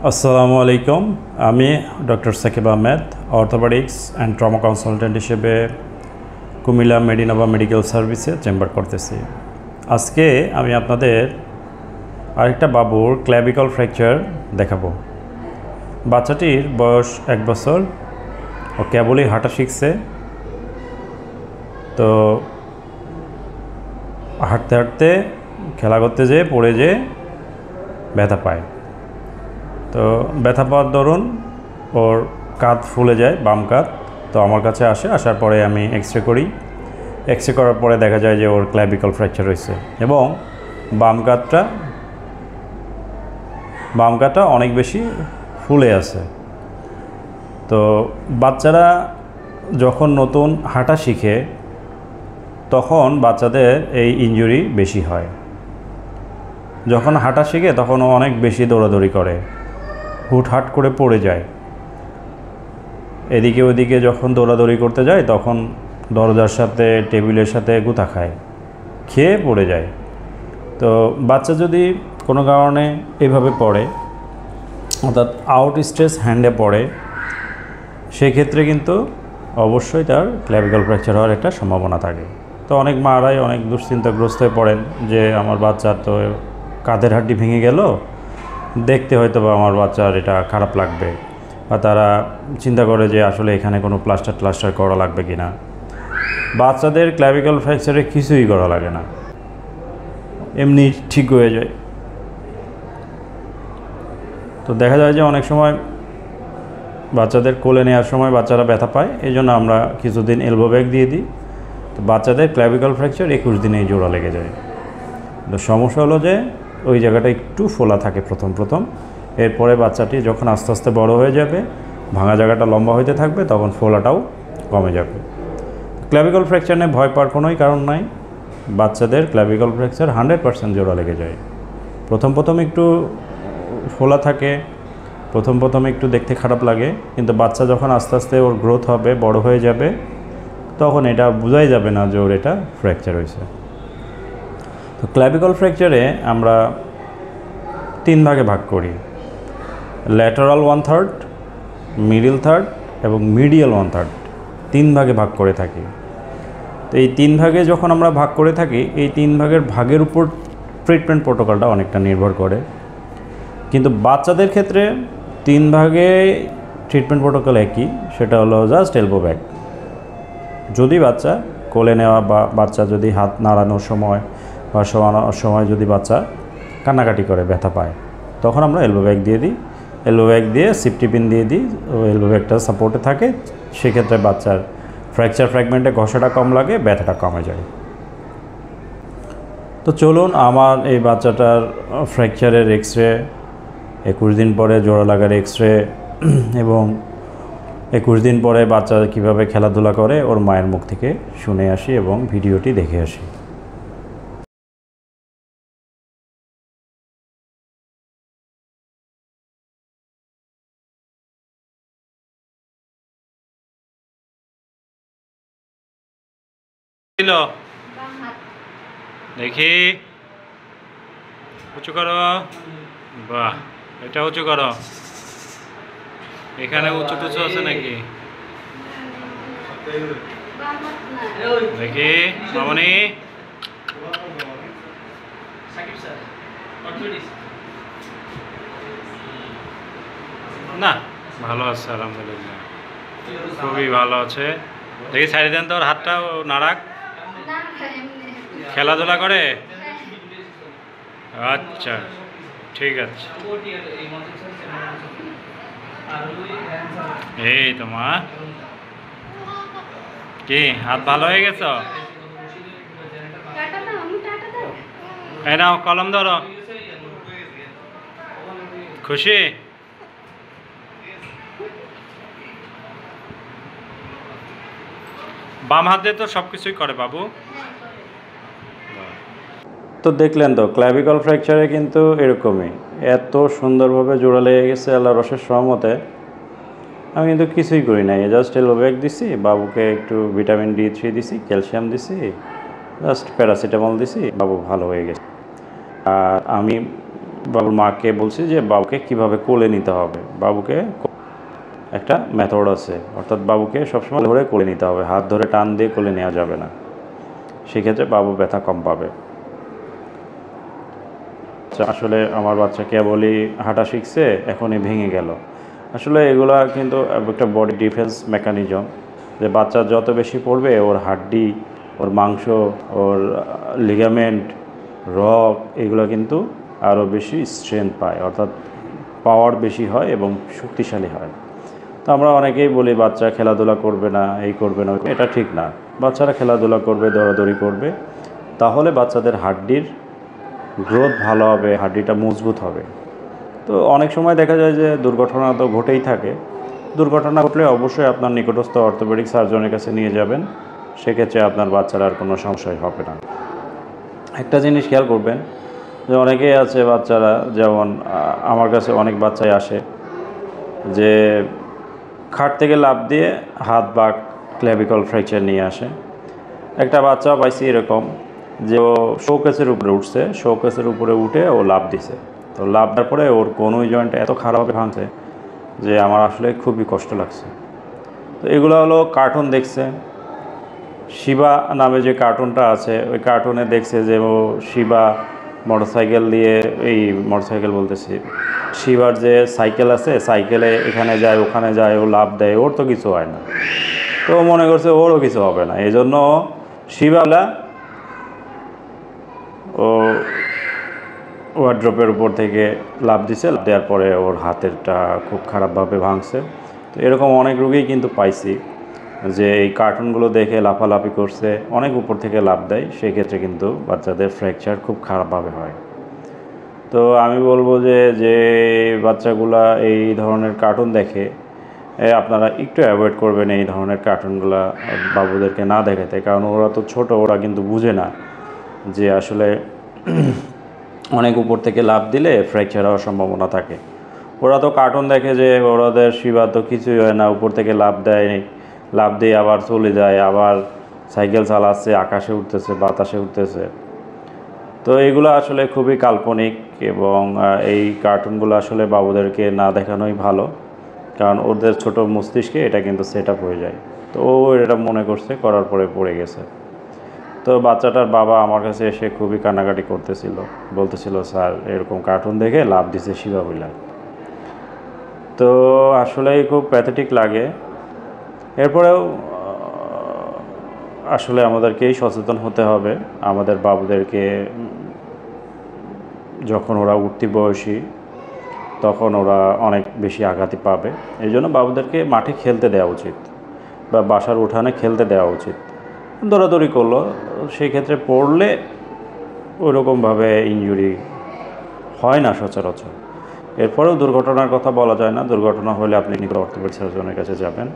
আসসালামু আলাইকুম। আমি doctor Sakib Ahmed, orthopaedics and trauma consultant হিসেবে কুমিল্লা মেডিনোভা মেডিকেল সার্ভিসে চেম্বার করতেছি। আজকে আমি আপনাদের আরেকটা বাবুর ক্ল্যাভিকল ফ্র্যাকচার দেখাবো। বাচ্চাটির বয়স 1 বছর, ও কেবলই হাঁটা শিখছে। তো হাঁটতে হাঁটতে খেলা করতে যেয়ে পড়ে যেয়ে ব্যথা পায়। তো ব্যথা পাওয়ার দরুন ওর কাঁধ ফুলে যায়, বাম কাঁধ। তো আমার কাছে আসার পরে আমি এক্সরে করি। এক্সরে করার পরে দেখা যায় যে ওর ক্ল্যাভিকল ফ্র্যাকচার হয়েছে এবং বাম কাঁধটা অনেক বেশি ফুলে আছে। তো বাচ্চারা যখন নতুন হাঁটা শিখে তখন বাচ্চাদের এই ইনজুরি বেশি হয়। যখন হাঁটা শিখে তখন ও অনেক বেশি দৌড়াদৌড়ি করে, হুটহাট করে পড়ে যায়। এদিকে ওদিকে যখন দৌড়াদৌড়ি করতে যায় তখন দরজার সাথে টেবিলের সাথে গুঁতা খায়, খেয়ে পড়ে যায়। তো বাচ্চা যদি কোনো কারণে এভাবে পড়ে, অর্থাৎ আউট স্ট্রেস হ্যান্ডে পড়ে, সেক্ষেত্রে কিন্তু অবশ্যই তার ক্ল্যাভিকল ফ্র্যাকচার হওয়ার একটা সম্ভাবনা থাকে। তো অনেক মারাই অনেক দুশ্চিন্তাগ্রস্ত হয়ে পড়েন যে আমার বাচ্চার তো কাঁধের হাড্ডি ভেঙে গেল, দেখতে হয়তো বা আমার বাচ্চার এটা খারাপ লাগবে, বা তারা চিন্তা করে যে আসলে এখানে কোনো প্লাস্টার করা লাগবে কি না। বাচ্চাদের ক্ল্যাভিকল ফ্র্যাকচারে কিছুই করা লাগে না, এমনি ঠিক হয়ে যায়। তো দেখা যায় যে অনেক সময় বাচ্চাদের কোলে নেওয়ার সময় বাচ্চারা ব্যথা পায়, এই জন্য আমরা কিছুদিন এলবো ব্যাগ দিয়ে দিই। তো বাচ্চাদের ক্ল্যাভিকল ফ্র্যাকচার 21 দিনেই জোড়া লেগে যায়। তো সমস্যা হলো যে ওই জায়গাটা একটু ফোলা থাকে প্রথম। এরপরে বাচ্চাটি যখন আস্তে আস্তে বড় হয়ে যাবে, ভাঙা জায়গাটা লম্বা হইতে থাকবে, তখন ফোলাটাও কমে যাবে। ক্ল্যাভিকল ফ্র্যাকচার নিয়ে ভয় পাওয়ার কোনোই কারণ নাই। বাচ্চাদের ক্ল্যাভিকল ফ্র্যাকচার 100% জোড়া লেগে যায়। প্রথম একটু ফোলা থাকে, প্রথম একটু দেখতে খারাপ লাগে, কিন্তু বাচ্চা যখন আস্তে আস্তে ওর গ্রোথ হবে, বড় হয়ে যাবে, তখন এটা বোঝাই যাবে না যে ওর এটা ফ্র্যাকচার হয়েছে। তো ক্ল্যাভিকল ফ্র্যাকচারে আমরা 3 ভাগে ভাগ করি: ল্যাটারাল 1/3, মিডিল থার্ড এবং মিডিয়াল 1/3। 3 ভাগে ভাগ করে থাকি। তো এই 3 ভাগে যখন আমরা ভাগ করে থাকি, এই 3 ভাগের উপর ট্রিটমেন্ট প্রোটোকলটা অনেকটা নির্ভর করে। কিন্তু বাচ্চাদের ক্ষেত্রে 3 ভাগে ট্রিটমেন্ট প্রোটোকল একই, সেটা হলো জাস্ট এলবো ব্যাগ। যদি বাচ্চা কোলে নেওয়া বা বাচ্চা যদি হাত নাড়ানোর সময় বা শোয়ানোর সময় যদি বাচ্চা কান্নাকাটি করে, ব্যথা পায়, তখন আমরা এলবো ব্যাগ দিয়ে দিই। এলবো ব্যাগ দিয়ে সেফটি পিন দিয়ে দিই, ও এলবো ব্যাগটা সাপোর্টে থাকে। সেক্ষেত্রে বাচ্চার ফ্র্যাকচার ফ্র্যাগমেন্টে ঘষাটা কম লাগে, ব্যথাটা কমে যায়। তো চলুন আমার এই বাচ্চাটার ফ্র্যাকচারের এক্সরে, 21 দিন পরে জোড়া লাগার এক্সরে এবং 21 দিন পরে বাচ্চা কীভাবে খেলাধুলা করে ওর মায়ের মুখ থেকে শুনে আসি এবং ভিডিওটি দেখে আসি। দেখি, উঁচু করো। বাহ, এটা উঁচু করো। এখানে উঁচু টুচু আছে নাকি দেখি মামনি? না, ভালো আছে আলহামদুলিল্লাহ, খুবই ভালো আছে। দেখি সাইডে দেন তো ওর হাতটা, ও নাড়াক। খেলাধুলা করে? আচ্ছা, ঠিক আছে। এই তো মা, কি হাত ভালো হয়ে গেছ? এই নাও কলম ধরো। খুশি? বাম হাতে তো সব কিছুই করে বাবু। তো দেখলেন তো, ক্ল্যাভিকল ফ্র্যাকচারে কিন্তু এরকমই, এত সুন্দরভাবে জোড়া লেগে গেছে আল্লাহর রসের সহমতে। আমি কিন্তু কিছুই করি নাই, জাস্ট এলবো ব্যাগ দিছি, বাবুকে একটু ভিটামিন D3 দিছি, ক্যালসিয়াম দিছি, জাস্ট প্যারাসিটামল দিছি, বাবু ভালো হয়ে গেছে। আর আমি বাবুর মাকে বলছি যে বাবুকে কিভাবে কোলে নিতে হবে। বাবুকে একটা মেথড আছে, অর্থাৎ বাবুকে সবসময় ধরে কোলে নিতে হবে, হাত ধরে টান দিয়ে কোলে নেওয়া যাবে না, সেক্ষেত্রে বাবু ব্যথা কম পাবে। আসলে আমার বাচ্চা কেবলই হাঁটা শিখছে, এখনই ভেঙে গেল, আসলে এগুলা কিন্তু একটা বডি ডিফেন্স মেকানিজম, যে বাচ্চা যত বেশি পড়বে ওর হাড্ডি, ওর মাংস, ওর লিগামেন্ট, রগ, এগুলো কিন্তু আরও বেশি স্ট্রেংথ পায়, অর্থাৎ পাওয়ার বেশি হয় এবং শক্তিশালী হয়। তো আমরা অনেকেই বলি বাচ্চা খেলাধুলা করবে না, এই করবে না, এটা ঠিক না। বাচ্চারা খেলাধুলা করবে, দৌড়াদৌড়ি করবে, তাহলে বাচ্চাদের হাড্ডির গ্রোথ ভালো হবে, হাড্ডিটা মজবুত হবে। তো অনেক সময় দেখা যায় যে দুর্ঘটনা তো ঘটেই থাকে। দুর্ঘটনা ঘটলে অবশ্যই আপনার নিকটস্থ অর্থোপেডিক সার্জনের কাছে নিয়ে যাবেন, সেক্ষেত্রে আপনার বাচ্চার আর কোনো সমস্যাই হবে না। একটা জিনিস খেয়াল করবেন যে অনেকেই আছে বাচ্চারা, যেমন আমার কাছে অনেক বাচ্চাই আসে যে খাট থেকে লাফ দিয়ে হাত বা ক্ল্যাভিকল ফ্র্যাকচার নিয়ে আসে। একটা বাচ্চা পাইছি এরকম যে ও শোকেসের উপরে উঠছে, শোকেসের উপরে উঠে ও লাফ দিছে। তো লাফ দেওয়ার পরে ওর কনুই জয়েন্ট এত খারাপভাবে ভাঙছে যে আমার আসলে খুবই কষ্ট লাগছে। তো এগুলো হলো কার্টুন দেখছে, শিবা নামে যে কার্টুনটা আছে ওই কার্টুনে দেখছে যে ও শিবা মোটরসাইকেল দিয়ে, এই মোটরসাইকেল বলতেছি, শিবার যে সাইকেল আছে, সাইকেলে এখানে যায় ওখানে যায়, ও লাফ দেয়, ওর তো কিছু হয় না। তো মনে করছে ওরও কিছু হবে না, এই জন্য শিবালা ও ওয়ার্ড্রপের উপর থেকে লাফ দিছে, লাফ দেওয়ার পরে ওর হাতেরটা খুব খারাপভাবে ভাঙছে। তো এরকম অনেক রোগীই কিন্তু পাইছি যে এই কার্টুনগুলো দেখে লাফালাফি করছে, অনেক উপর থেকে লাফ দেয়, সেক্ষেত্রে কিন্তু বাচ্চাদের ফ্র্যাকচার খুব খারাপভাবে হয়। তো আমি বলবো যে যে বাচ্চাগুলা এই ধরনের কার্টুন দেখে আপনারা একটু অ্যাভয়েড করবেন এই ধরনের কার্টুনগুলা বাবুদেরকে না দেখাতে, কারণ ওরা তো ছোট, ওরা কিন্তু বুঝে না যে আসলে অনেক উপর থেকে লাফ দিলে ফ্র্যাকচার হওয়ার সম্ভাবনা থাকে। ওরা তো কার্টুন দেখে যে ওরাদের শিবা তো কিছুই হয় না, উপর থেকে লাফ দেয়, লাফ দিয়ে আবার চলে যায়, আবার সাইকেল চালাচ্ছে, আকাশে উঠতেছে, বাতাসে উঠতেছে। তো এইগুলো আসলে খুবই কাল্পনিক, এবং এই কার্টুনগুলো আসলে বাবুদেরকে না দেখানোই ভালো, কারণ ওদের ছোট মস্তিষ্কে এটা কিন্তু সেট আপ হয়ে যায়। তো ও এটা মনে করছে, করার পরে পড়ে গেছে। তো বাচ্চাটার বাবা আমার কাছে এসে খুবই কান্নাকাটি করতেছিল, বলতেছিল স্যার এরকম কার্টুন দেখে লাভ দিছে শিবা বইলা। তো আসলেই খুব প্যাথেটিক লাগে। এরপরেও আসলে আমাদেরকেই সচেতন হতে হবে, আমাদের বাবুদেরকে যখন ওরা উঠতি বয়সী তখন ওরা অনেক বেশি আঘাতই পাবে, এই জন্য বাবুদেরকে মাঠে খেলতে দেওয়া উচিত বা বাসার উঠানে খেলতে দেওয়া উচিত। দৌড়াদৌড়ি করলো, সেই ক্ষেত্রে পড়লে ওইরকমভাবে ইনজুরি হয় না সচরাচর। এরপরেও দুর্ঘটনার কথা বলা যায় না, দুর্ঘটনা হলে আপনি অর্থোপেডিক সার্জনের কাছে যাবেন।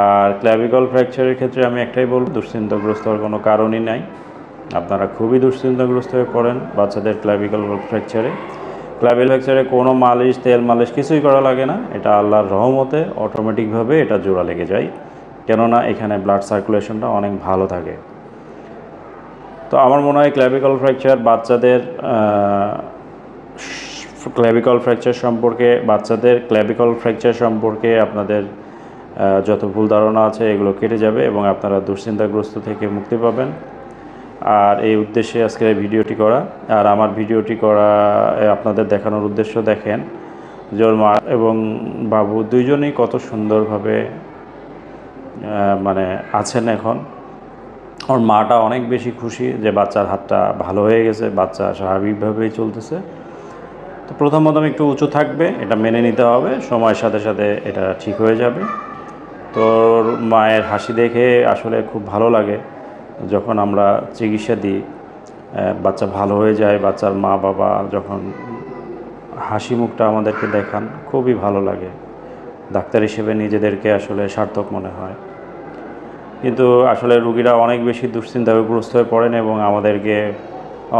আর ক্ল্যাভিকল ফ্র্যাকচারের ক্ষেত্রে আমি একটাই বলব, দুশ্চিন্তাগ্রস্ত হওয়ার কোনো কারণই নাই। আপনারা খুবই দুশ্চিন্তাগ্রস্ত হয়ে পড়েন বাচ্চাদের ক্ল্যাভিকল ফ্র্যাকচারে কোনো মালিশ, তেল মালিশ কিছুই করা লাগে না, এটা আল্লাহর রহমতে অটোমেটিকভাবে এটা জোড়া লেগে যায়, কেননা এখানে ব্লাড সার্কুলেশনটা অনেক ভালো থাকে। তো আমার মনে হয় ক্ল্যাভিকল ফ্র্যাকচার বাচ্চাদের ক্ল্যাভিকল ফ্র্যাকচার সম্পর্কে আপনাদের যত ভুল ধারণা আছে এগুলো কেটে যাবে এবং আপনারা দুশ্চিন্তাগ্রস্ত থেকে মুক্তি পাবেন। আর এই উদ্দেশ্যে আজকের এই ভিডিওটি করা। আর আমার ভিডিওটি করা আপনাদের দেখানোর উদ্দেশ্য, দেখেন যে ওর মা এবং বাবু দুইজনেই কত সুন্দরভাবে মানে আছেন এখন। ওর মাটা অনেক বেশি খুশি যে বাচ্চার হাতটা ভালো হয়ে গেছে, বাচ্চা স্বাভাবিকভাবেই চলতেছে। তো প্রথমত একটু উঁচু থাকবে, এটা মেনে নিতে হবে, সময়ের সাথে সাথে এটা ঠিক হয়ে যাবে। তোর মায়ের হাসি দেখে আসলে খুব ভালো লাগে, যখন আমরা চিকিৎসা দিই বাচ্চা ভালো হয়ে যায়, বাচ্চার মা বাবা যখন হাসি মুখটা আমাদেরকে দেখান খুবই ভালো লাগে। ডাক্তার হিসেবে নিজেদেরকে আসলে সার্থক মনে হয়। কিন্তু আসলে রুগীরা অনেক বেশি দুশ্চিন্তাগ্রস্ত হয়ে পড়েন এবং আমাদেরকে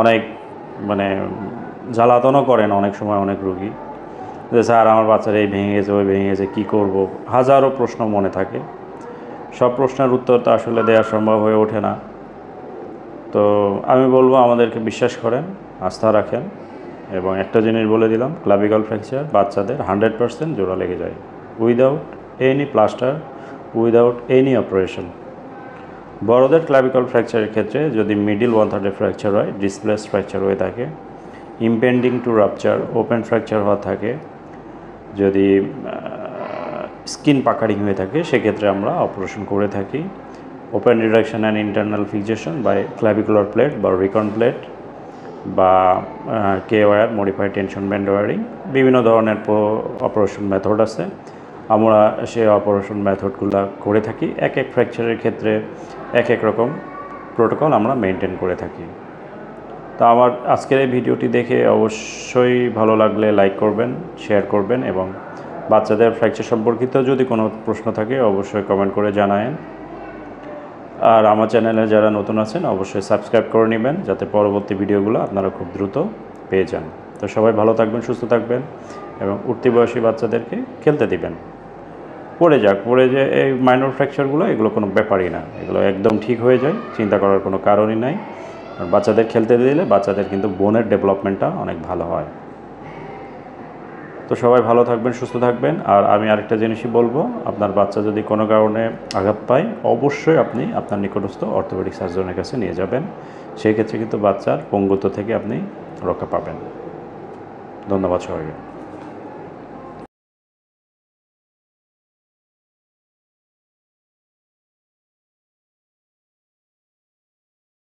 অনেক মানে জ্বালাতনও করেন অনেক সময় অনেক রুগী, যে স্যার আমার বাচ্চার এই ভেঙে গেছে, ওই ভেঙে গেছে, কী করব, হাজারো প্রশ্ন মনে থাকে। সব প্রশ্নের উত্তর তো আসলে দেওয়া সম্ভব হয়ে ওঠে না। তো আমি বলবো আমাদেরকে বিশ্বাস করেন, আস্থা রাখেন, এবং একটা জিনিস বলে দিলাম, ক্লাভিকল ফ্র্যাকচার বাচ্চাদের 100% জোড়া লেগে যায়, without any plaster, without any operation. বড়দের ক্লাভিকল ফ্র্যাকচারের ক্ষেত্রে যদি মিডিল 1/3 ফ্র্যাকচার হয়, ডিসপ্লেস ফ্র্যাকচার হয়ে থাকে, impending to rupture, open fracture হওয়া থাকে, যদি স্কিন পাকারিং হয়ে থাকে, সেক্ষেত্রে আমরা অপারেশন করে থাকি। Open reduction and internal fixation by clavicular plate বা রিকন প্লেট বা K wire, modified tension band wiring, বিভিন্ন ধরনের অপারেশন মেথড আছে। আমরা সেই অপারেশন মেথডগুলো করে থাকি। এক এক ফ্র্যাকচারের ক্ষেত্রে এক এক রকম প্রোটোকল আমরা মেনটেন করে থাকি। তো আমার আজকের এই ভিডিওটি দেখে অবশ্যই ভালো লাগলে লাইক করবেন, শেয়ার করবেন এবং বাচ্চাদের ফ্র্যাকচার সম্পর্কিত যদি কোনো প্রশ্ন থাকে অবশ্যই কমেন্ট করে জানায়েন। আর আমার চ্যানেলে যারা নতুন আছেন অবশ্যই সাবস্ক্রাইব করে নেবেন, যাতে পরবর্তী ভিডিওগুলো আপনারা খুব দ্রুত পেয়ে যান। তো সবাই ভালো থাকবেন, সুস্থ থাকবেন এবং উঠতি বয়সী বাচ্চাদেরকে খেলতে দিবেন। পড়ে যে এই মাইনর ফ্র্যাকচারগুলো, এগুলো কোনো ব্যাপারই না, এগুলো একদম ঠিক হয়ে যায়, চিন্তা করার কোনো কারণই নাই। আর বাচ্চাদের খেলতে দিলে বাচ্চাদের কিন্তু বোনের ডেভেলপমেন্টটা অনেক ভালো হয়। তো সবাই ভালো থাকবেন, সুস্থ থাকবেন। আর আমি আরেকটা জিনিসই বলবো, আপনার বাচ্চা যদি কোনো কারণে আঘাত পায় অবশ্যই আপনি আপনার নিকটস্থ অর্থোপেডিক সার্জনের কাছে নিয়ে যাবেন। সেই ক্ষেত্রে কিন্তু বাচ্চার পঙ্গুত্ব থেকে আপনি রক্ষা পাবেন। ধন্যবাদ সবাইকে।